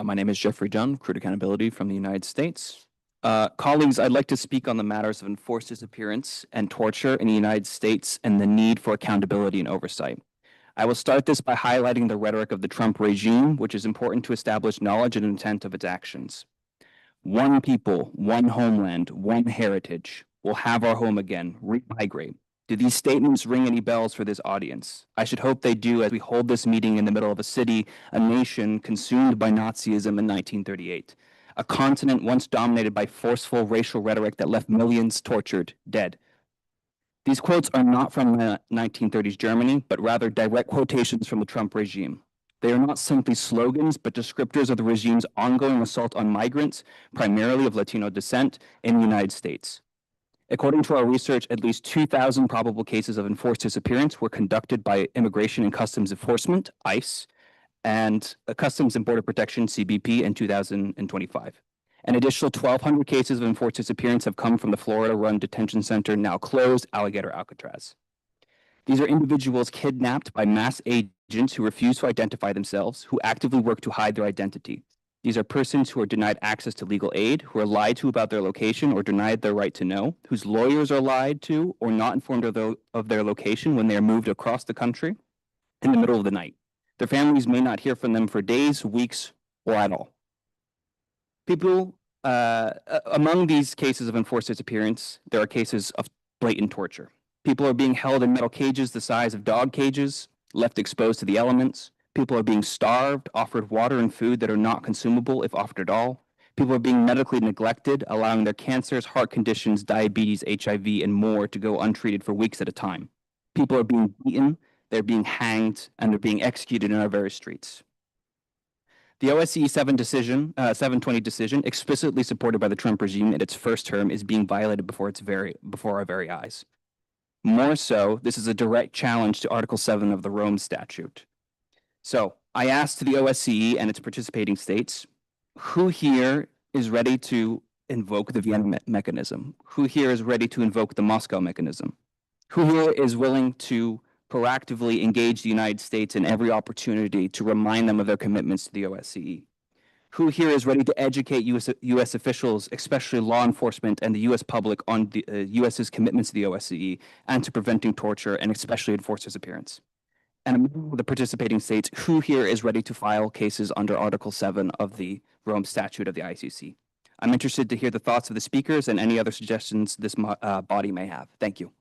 My name is Jeffrey Dunn, Crude Accountability from the United States. Colleagues, I'd like to speak on the matters of enforced disappearance and torture in the United States and the need for accountability and oversight. I will start this by highlighting the rhetoric of the Trump regime, which is important to establish knowledge and intent of its actions. One people, one homeland, one heritage. We'll have our home again, re-migrate. Do these statements ring any bells for this audience? I should hope they do as we hold this meeting in the middle of a city, a nation consumed by Nazism in 1938, a continent once dominated by forceful racial rhetoric that left millions tortured, dead. These quotes are not from the 1930s Germany, but rather direct quotations from the Trump regime. They are not simply slogans, but descriptors of the regime's ongoing assault on migrants, primarily of Latino descent, in the United States. According to our research, at least 2,000 probable cases of enforced disappearance were conducted by Immigration and Customs Enforcement, ICE, and Customs and Border Protection, CBP, in 2025. An additional 1,200 cases of enforced disappearance have come from the Florida-run detention center, now closed, Alligator Alcatraz. These are individuals kidnapped by mass agents who refuse to identify themselves, who actively work to hide their identity. These are persons who are denied access to legal aid, who are lied to about their location or denied their right to know, whose lawyers are lied to or not informed of their location when they are moved across the country in the middle of the night. Their families may not hear from them for days, weeks, or at all. People, among these cases of enforced disappearance, there are cases of blatant torture. People are being held in metal cages the size of dog cages, left exposed to the elements. People are being starved, offered water and food that are not consumable if offered at all. People are being medically neglected, allowing their cancers, heart conditions, diabetes, HIV, and more to go untreated for weeks at a time. People are being beaten, they're being hanged, and they're being executed in our very streets. The OSCE 720 decision, explicitly supported by the Trump regime in its first term, is being violated before our very eyes. More so, this is a direct challenge to Article 7 of the Rome Statute. So I asked the OSCE and its participating states, who here is ready to invoke the Vienna mechanism? Who here is ready to invoke the Moscow mechanism? Who here is willing to proactively engage the United States in every opportunity to remind them of their commitments to the OSCE? Who here is ready to educate U.S. officials, especially law enforcement and the U.S. public, on the U.S.'s commitments to the OSCE and to preventing torture and especially enforced disappearance? And among the participating states, who here is ready to file cases under Article 7 of the Rome Statute of the ICC? I'm interested to hear the thoughts of the speakers and any other suggestions this body may have. Thank you.